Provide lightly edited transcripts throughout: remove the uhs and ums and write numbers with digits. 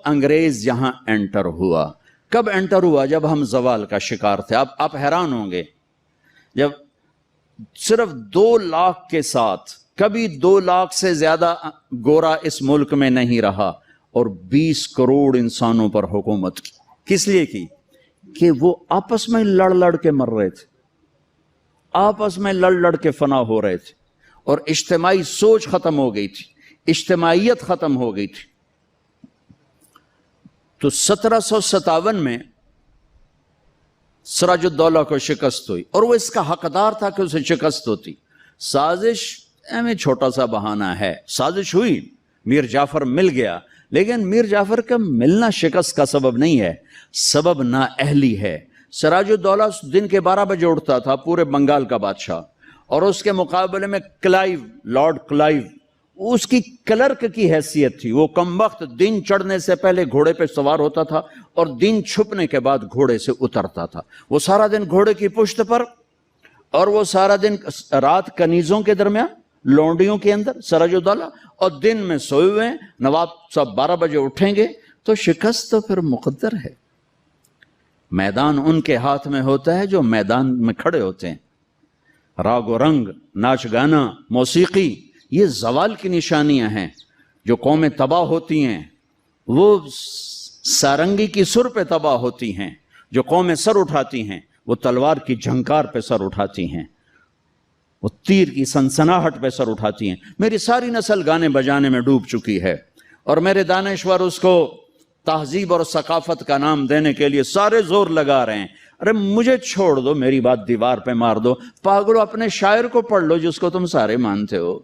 انگریز یہاں انٹر ہوا. کب انٹر ہوا؟ جب ہم زوال کا شکار تھے. آپ حیران ہوں گے، جب صرف 2 لاکھ کے ساتھ، کبھی 2 لاکھ سے زیادہ گورا اس ملک میں نہیں رہا، اور 20 کروڑ انسانوں پر حکومت کی. کس لیے کی؟ کہ وہ آپس میں لڑ کے مر رہے تھے، آپس میں لڑ کے فنا ہو رہے تھے، اور اجتماعی سوچ ختم ہو گئی تھی، اجتماعیت ختم ہو گئی تھی. تو 1757 میں سراج الدولہ کو شکست ہوئی، اور وہ اس کا حقدار تھا کہ اسے شکست ہوتی. سازش میں چھوٹا سا بہانہ ہے، سازش ہوئی، میر جعفر مل گیا، لیکن میر جعفر کا ملنا شکست کا سبب نہیں ہے، سبب نااہلی ہے. سراج الدولہ دن کے 12 بجے اٹھتا تھا، پورے بنگال کا بادشاہ، اور اس کے مقابلے میں کلائیو، لارڈ کلائیو، اس کی کلرک کی حیثیت تھی. وہ کم وقت دن چڑھنے سے پہلے گھوڑے پہ سوار ہوتا تھا، اور دن چھپنے کے بعد گھوڑے سے اترتا تھا. وہ سارا دن گھوڑے کی پشت پر، اور وہ سارا دن رات کنیزوں کے درمیان، لونڈیوں کے اندر سراج الدولہ، اور دن میں سوئے ہوئے ہیں. نواب صاحب 12 بجے اٹھیں گے تو شکست تو پھر مقدر ہے. میدان ان کے ہاتھ میں ہوتا ہے جو میدان میں کھڑے ہوتے ہیں. راگ و رنگ، ناچ گانا، موسیقی، یہ زوال کی نشانیاں ہیں. جو قومیں تباہ ہوتی ہیں وہ سارنگی کی سر پہ تباہ ہوتی ہیں. جو قومیں سر اٹھاتی ہیں وہ تلوار کی جھنکار پہ سر اٹھاتی ہیں، وہ تیر کی سنسناہٹ پہ سر اٹھاتی ہیں. میری ساری نسل گانے بجانے میں ڈوب چکی ہے، اور میرے دانشور اس کو تہذیب اور ثقافت کا نام دینے کے لیے سارے زور لگا رہے ہیں. ارے مجھے چھوڑ دو، میری بات دیوار پہ مار دو. پاگلو، اپنے شاعر کو پڑھ لو جس کو تم سارے مانتے ہو.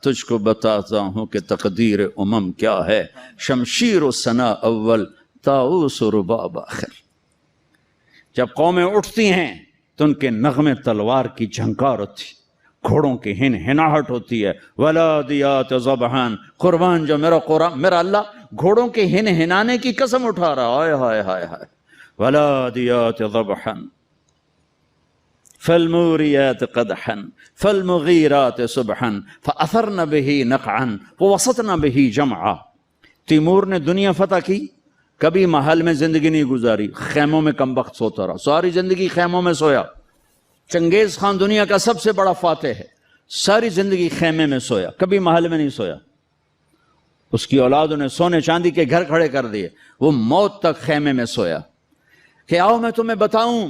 تجھ کو بتاتا ہوں کہ تقدیر امم کیا ہے، شمشیر و ثنا اول، طاؤس و رباب آخر. جب قومیں اٹھتی ہیں تو ان کے نغمے تلوار کی جھنکار ہوتی، گھوڑوں کی ہن ہناہٹ ہوتی ہے. ولادیات ذبحان، قربان جو میرا قرآن، میرا اللہ گھوڑوں کے ہن ہنانے کی قسم اٹھا رہا. ہائے ہائے ہائے ہائے. ولادیات ذبحان فالموریات قدحا فالمغیرات صبحا فاثرن به نقعا ووسطن به جمعا. تیمور نے دنیا فتح کی، کبھی محل میں زندگی نہیں گزاری، خیموں میں کم وقت سوتا رہا، ساری زندگی خیموں میں سویا. چنگیز خان دنیا کا سب سے بڑا فاتح ہے، ساری زندگی خیمے میں سویا، کبھی محل میں نہیں سویا. اس کی اولادوں نے سونے چاندی کے گھر کھڑے کر دیے، وہ موت تک خیمے میں سویا. کہ آؤ میں تمہیں بتاؤں،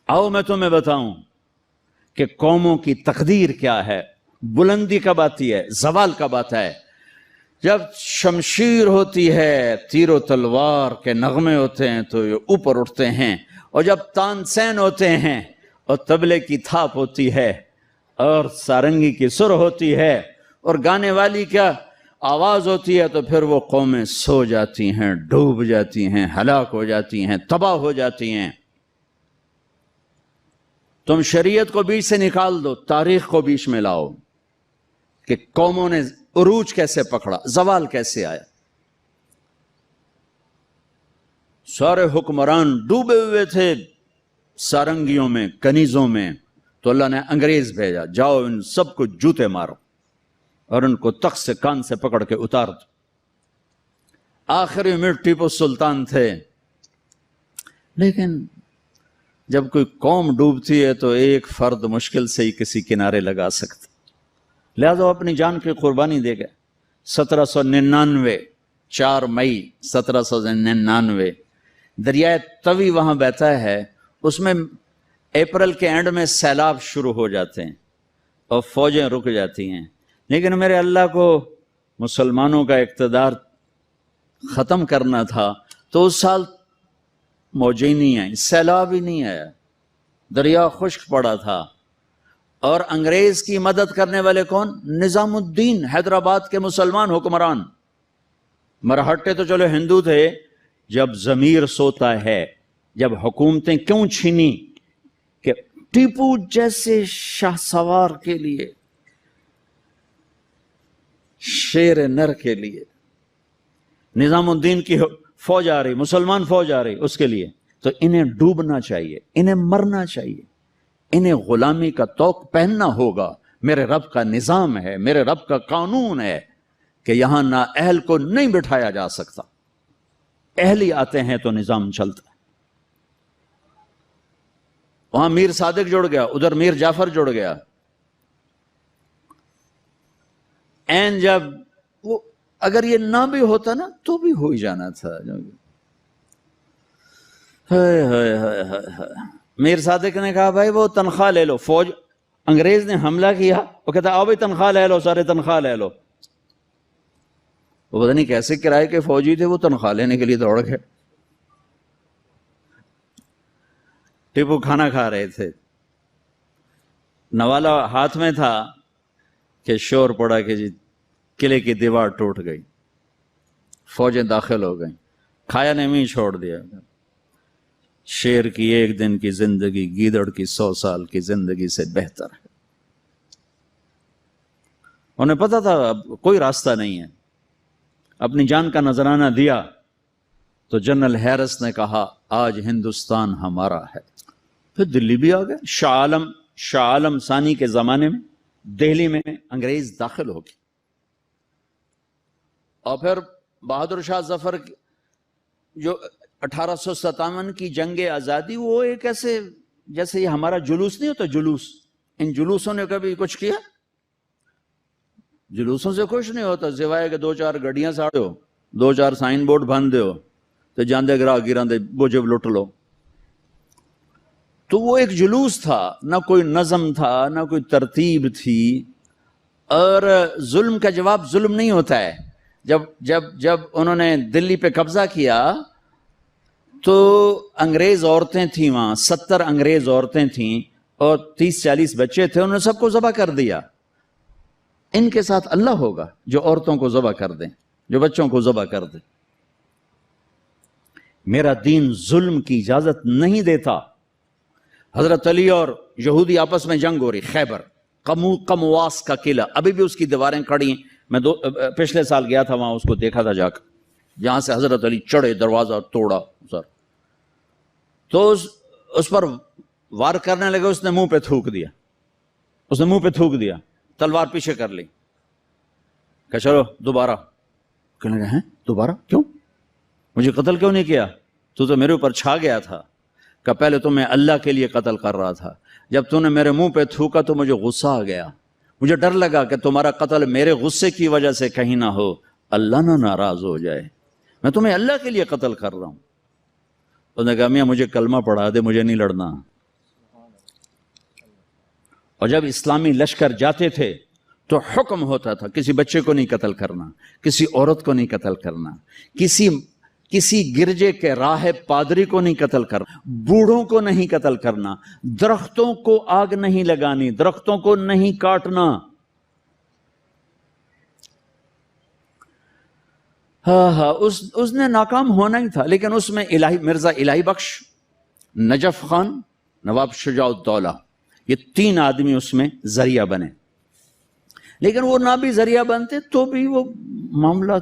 آؤ میں تمہیں بتاؤں کہ قوموں کی تقدیر کیا ہے. بلندی کب آتی ہے؟ زوال کب آتا ہے؟ جب شمشیر ہوتی ہے، تیر و تلوار کے نغمے ہوتے ہیں تو یہ اوپر اٹھتے ہیں، اور جب تان سین ہوتے ہیں اور طبلے کی تھاپ ہوتی ہے اور سارنگی کی سر ہوتی ہے اور گانے والی کیا آواز ہوتی ہے، تو پھر وہ قومیں سو جاتی ہیں، ڈوب جاتی ہیں، ہلاک ہو جاتی ہیں، تباہ ہو جاتی ہیں. تم شریعت کو بیچ سے نکال دو، تاریخ کو بیچ میں لاؤ کہ قوموں نے عروج کیسے پکڑا، زوال کیسے آیا. سارے حکمران ڈوبے ہوئے تھے سارنگیوں میں، کنیزوں میں، تو اللہ نے انگریز بھیجا، جاؤ ان سب کو جوتے مارو اور ان کو تخت سے کان سے پکڑ کے اتار دو. آخری میں ٹیپو سلطان تھے، لیکن جب کوئی قوم ڈوبتی ہے تو ایک فرد مشکل سے ہی کسی کنارے لگا سکتا، لہذا وہ اپنی جان کی قربانی دے گئے. 1799 4 مئی 1799 دریائے توی وہاں بہتا ہے، اس میں اپریل کے اینڈ میں سیلاب شروع ہو جاتے ہیں اور فوجیں رک جاتی ہیں. لیکن میرے اللہ کو مسلمانوں کا اقتدار ختم کرنا تھا، تو اس سال موجیں ہی نہیں آئیں، سیلاب ہی نہیں آیا، دریا خشک پڑا تھا. اور انگریز کی مدد کرنے والے کون؟ نظام الدین، حیدرآباد کے مسلمان حکمران. مرہٹے تو چلو ہندو تھے. جب ضمیر سوتا ہے، جب حکومتیں کیوں چھینی؟ کہ ٹیپو جیسے شاہ سوار کے لیے، شیر نر کے لیے نظام الدین کی فوج آ رہی، مسلمان فوج آ رہی، اس کے لیے تو انہیں ڈوبنا چاہیے، انہیں مرنا چاہیے، انہیں غلامی کا طوق پہننا ہوگا. میرے رب کا نظام ہے، میرے رب کا قانون ہے. کہ یہاں نااہل کو نہیں بٹھایا جا سکتا، اہل ہی آتے ہیں تو نظام چلتا ہے۔ وہاں میر صادق جڑ گیا، ادھر میر جعفر جڑ گیا، این جب وہ اگر یہ نہ بھی ہوتا نا تو بھی ہو ہی جانا تھا۔ میر صادق نے کہا بھائی وہ تنخواہ لے لو، فوج انگریز نے حملہ کیا، وہ کہتا آؤ بھائی تنخواہ لے لو، سارے تنخواہ لے لو۔ وہ پتہ نہیں کیسے کرائے کے فوجی تھے، وہ تنخواہ لینے کے لیے دوڑ گئے۔ ٹیپو کھانا کھا رہے تھے، نوالا ہاتھ میں تھا کہ شور پڑا کہ جی قلعے کی دیوار ٹوٹ گئی، فوجیں داخل ہو گئیں، کھایا نے بھی چھوڑ دیا۔ شیر کی ایک دن کی زندگی گیدڑ کی 100 سال کی زندگی سے بہتر ہے۔ انہیں پتا تھا اب کوئی راستہ نہیں ہے، اپنی جان کا نذرانہ دیا تو جنرل ہیرس نے کہا آج ہندوستان ہمارا ہے۔ پھر دلی بھی آ گئے، شاہ عالم ثانی کے زمانے میں دہلی میں انگریز داخل ہو گئے، اور پھر بہادر شاہ ظفر جو 1857 کی جنگ آزادی، وہ ایک ایسے جیسے یہ ہمارا جلوس نہیں ہوتا، جلوس، ان جلوسوں نے کبھی کچھ کیا؟ جلوسوں سے کچھ نہیں ہوتا سوائے کہ 2-4 گڈیاں ساڑو، 2-4 سائن بورڈ بن دیو تو جاندے گراہ گراں دے بوجھب لٹ لو۔ تو وہ ایک جلوس تھا، نہ کوئی نظم تھا، نہ کوئی ترتیب تھی۔ اور ظلم کا جواب ظلم نہیں ہوتا ہے۔ جب انہوں نے دلی پہ قبضہ کیا تو انگریز عورتیں تھیں وہاں، 70 انگریز عورتیں تھیں اور 30-40 بچے تھے، انہوں نے سب کو ذبح کر دیا۔ ان کے ساتھ اللہ ہوگا جو عورتوں کو ذبح کر دیں، جو بچوں کو ذبح کر دیں۔ میرا دین ظلم کی اجازت نہیں دیتا۔ حضرت علی اور یہودی آپس میں جنگ ہو رہی، خیبر قمواس کا قلعہ، ابھی بھی اس کی دیواریں کھڑی ہیں۔ میں پچھلے سال گیا تھا وہاں، اس کو دیکھا تھا جا کر، جہاں سے حضرت علی چڑھے، دروازہ توڑا سر، تو اس پر وار کرنے لگے، اس نے منہ پہ تھوک دیا، تلوار پیچھے کر لی، کہ چلو دوبارہ۔ کہنے لگے ہیں دوبارہ کیوں؟ مجھے قتل کیوں نہیں کیا؟ تو میرے اوپر چھا گیا تھا، کہ پہلے تو میں اللہ کے لیے قتل کر رہا تھا، جب تو نے میرے منہ پہ تھوکا تو مجھے غصہ آ گیا، مجھے ڈر لگا کہ تمہارا قتل میرے غصے کی وجہ سے کہیں نہ ہو، اللہ نہ ناراض ہو جائے، میں تمہیں اللہ کے لیے قتل کر رہا ہوں۔ انہوں نے کہا میاں مجھے کلمہ پڑھا دے، مجھے نہیں لڑنا۔ اور جب اسلامی لشکر جاتے تھے تو حکم ہوتا تھا کسی بچے کو نہیں قتل کرنا، کسی عورت کو نہیں قتل کرنا، کسی گرجے کے راہب پادری کو نہیں قتل کرنا، بوڑھوں کو نہیں قتل کرنا، درختوں کو آگ نہیں لگانی، درختوں کو نہیں کاٹنا۔ اس نے ناکام ہونا ہی تھا، لیکن اس میں مرزا الہی بخش، نجف خان، نواب شجاع الدولہ، یہ 3 آدمی اس میں ذریعہ بنے۔ لیکن وہ نہ بھی ذریعہ بنتے تو بھی وہ معاملہ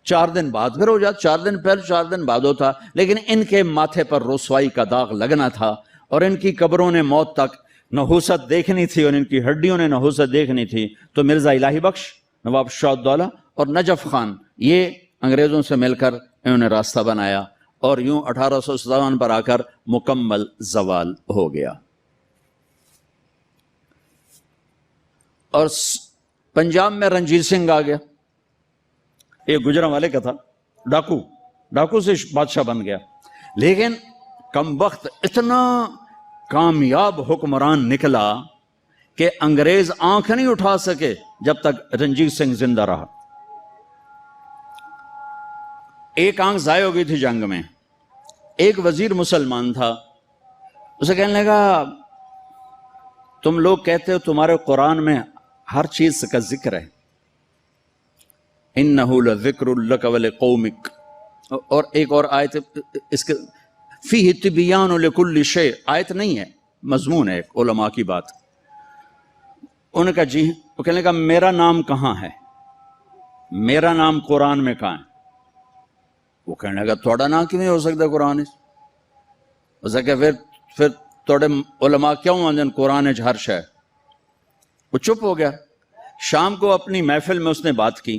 4 دن بعد پھر ہو جاتا، 4 دن پہلے 4 دن بعد ہوتا، لیکن ان کے ماتھے پر رسوائی کا داغ لگنا تھا، اور ان کی قبروں نے موت تک نحوست دیکھنی تھی، اور ان کی ہڈیوں نے نحوست دیکھنی تھی۔ تو مرزا الہی بخش، نواب شجاع الدولہ اور نجف خان، یہ انگریزوں سے مل کر انہوں نے راستہ بنایا، اور یوں 1857 پر آ کر مکمل زوال ہو گیا۔ اور پنجاب میں رنجیت سنگھ آ گیا، ایک گجرانوالے کا تھا، ڈاکو سے بادشاہ بن گیا، لیکن کم وقت اتنا کامیاب حکمران نکلا کہ انگریز آنکھ نہیں اٹھا سکے جب تک رنجیت سنگھ زندہ رہا۔ ایک آنکھ ضائع ہو گئی تھی جنگ میں، ایک وزیر مسلمان تھا، اسے کہنے لگا تم لوگ کہتے ہو تمہارے قرآن میں ہر چیز کا ذکر ہے، انہو لذکر لک ولقومک، اور ایک اور آیت اس کے فیہ تبیان لکل شیء، آیت نہیں ہے، مضمون ہے، ایک علماء کی بات۔ انہوں نے کہا جی، وہ کہنے لگا میرا نام کہاں ہے، میرا نام قرآن میں کہاں ہے؟ وہ کہنے لگا تھوڑا نام کیوں نہیں ہو سکتا قرآن؟ اسے کہ پھر توڑے علماء کیوں آندن قرآن ہر شے؟ وہ چپ ہو گیا۔ شام کو اپنی محفل میں اس نے بات کی،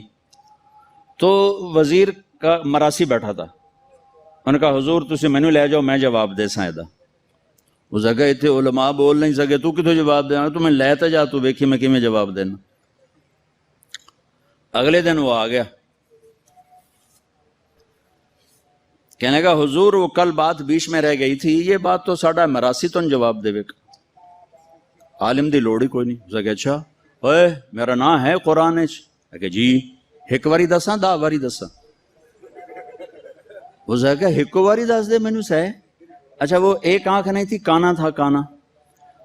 تو وزیر کا مراسی بیٹھا تھا، انہوں نے کہا حضور تسی مینو لے جاؤ میں جواب دے ساں دا۔ اس جگہ اتنے علماء بول نہیں سکے، تو کتوں جواب دینا، تو میں لے تے جا، تو ویکھی میں کیویں جواب دینا۔ اگلے دن وہ آ گیا، کہنے لگا حضور وہ کل بات بیچ میں رہ گئی تھی، یہ بات تو ساڈا مراسی تو جواب دے گا، عالم دی لوڑ ہی کوئی نہیں۔ اس کہا اچھا اوئے میرا نام ہے قرآن کہ جی ایک واری دساں 10 واری دساں؟ اس کہا ایک واری دس دے مینوں سہ۔ اچھا وہ ایک آنکھ نہیں تھی، کانا تھا کانا،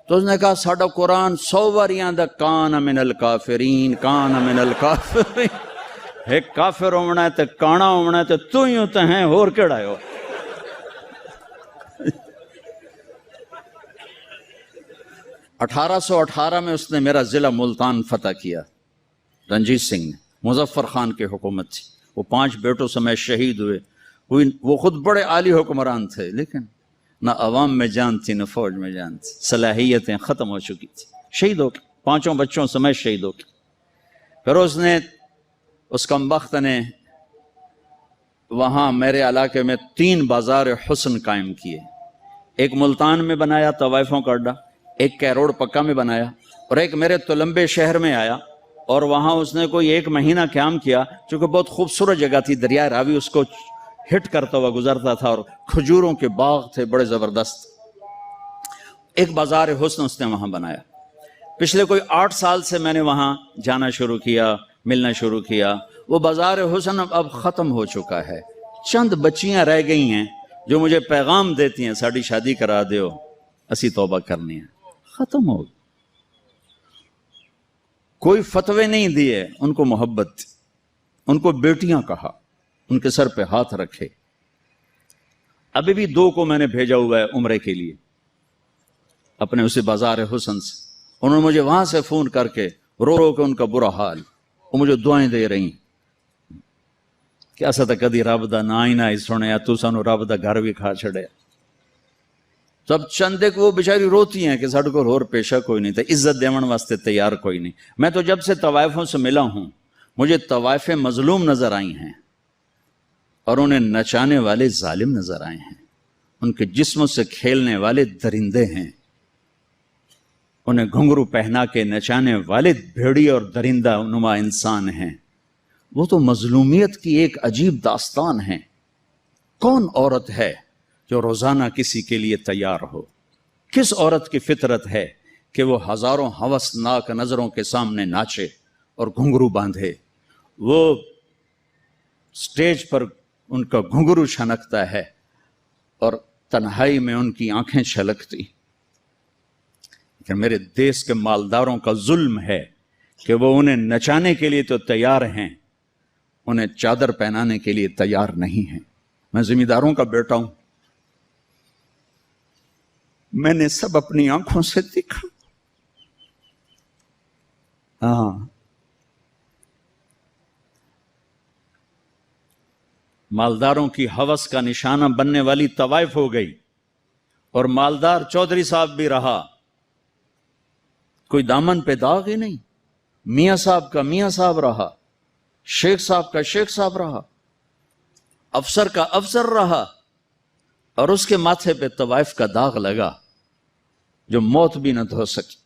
تو اس نے کہا ساڈا قرآن 100 واریاں دا کان من الکافرین کان من الکافرین، ایک کافر ہونا ہے تے کانا ہونا ہے تے تو ہی ہوتا ہے، اور کیڑا ہو۔ 1818 میں اس نے میرا ضلع ملتان فتح کیا، رنجیت سنگھ نے، مظفر خان کی حکومت تھی، وہ 5 بیٹوں سمیت شہید ہوئے۔ وہ خود بڑے عالی حکمران تھے، لیکن نہ عوام میں جان تھی نہ فوج میں جان تھی، صلاحیتیں ختم ہو چکی تھی، شہید ہو کے 5 بچوں سمیت شہید ہو کے۔ پھر اس نے اس کمبخت نے وہاں میرے علاقے میں 3 بازار حسن قائم کیے، ایک ملتان میں بنایا طوائفوں کا اڈا، ایک کیروڑ پکا میں بنایا، اور ایک میرے تلمبے شہر میں آیا، اور وہاں اس نے کوئی 1 مہینہ قیام کیا، چونکہ بہت خوبصورت جگہ تھی، دریائے راوی اس کو ہٹ کرتا ہوا گزرتا تھا، اور کھجوروں کے باغ تھے بڑے زبردست۔ ایک بازار حسن اس نے وہاں بنایا۔ پچھلے کوئی 8 سال سے میں نے وہاں جانا شروع کیا، ملنا شروع کیا۔ وہ بازار حسن اب ختم ہو چکا ہے، چند بچیاں رہ گئی ہیں جو مجھے پیغام دیتی ہیں ساڑی شادی کرا دیو، اسی توبہ کرنی ہے، ختم ہو گئی۔ کوئی فتوے نہیں دیے، ان کو محبت، ان کو بیٹیاں کہا، ان کے سر پہ ہاتھ رکھے۔ ابھی بھی 2 کو میں نے بھیجا ہوا ہے عمرے کے لیے اپنے اسی بازار حسن سے، انہوں نے مجھے وہاں سے فون کر کے رو رو کے ان کا برا حال، وہ مجھے دعائیں دے رہی ہیں کہ ایسا تو کدی رب دا نا ہی نہ ہی سنیا، تو سانو رب دا گھر بھی کھا چھڑیا۔ سب چندے کو وہ بیچاری روتی ہیں کہ ساڈے کول ہور پیشہ کوئی نہیں تھا، عزت دیون واسطے تیار کوئی نہیں۔ میں تو جب سے طوائفوں سے ملا ہوں مجھے طوائفیں مظلوم نظر آئی ہیں، اور انہیں نچانے والے ظالم نظر آئے ہیں، ان کے جسموں سے کھیلنے والے درندے ہیں، انہیں گھنگرو پہنا کے نچانے والے بھیڑی اور درندہ نما انسان ہیں۔ وہ تو مظلومیت کی ایک عجیب داستان ہے۔ کون عورت ہے جو روزانہ کسی کے لیے تیار ہو؟ کس عورت کی فطرت ہے کہ وہ ہزاروں ہوسناک نظروں کے سامنے ناچے اور گھنگرو باندھے؟ وہ سٹیج پر ان کا گھنگرو چھنکتا ہے اور تنہائی میں ان کی آنکھیں چھلکتی۔ کہ میرے دیس کے مالداروں کا ظلم ہے کہ وہ انہیں نچانے کے لیے تو تیار ہیں، انہیں چادر پہنانے کے لیے تیار نہیں ہیں۔ میں زمینداروں کا بیٹا ہوں، میں نے سب اپنی آنکھوں سے دیکھا۔ ہاں، مالداروں کی ہوس کا نشانہ بننے والی طوائف ہو گئی، اور مالدار چودھری صاحب بھی رہا، کوئی دامن پہ داغ ہی نہیں۔ میاں صاحب کا میاں صاحب رہا، شیخ صاحب کا شیخ صاحب رہا، افسر کا افسر رہا، اور اس کے ماتھے پہ طوائف کا داغ لگا جو موت بھی نہ دھو سکی۔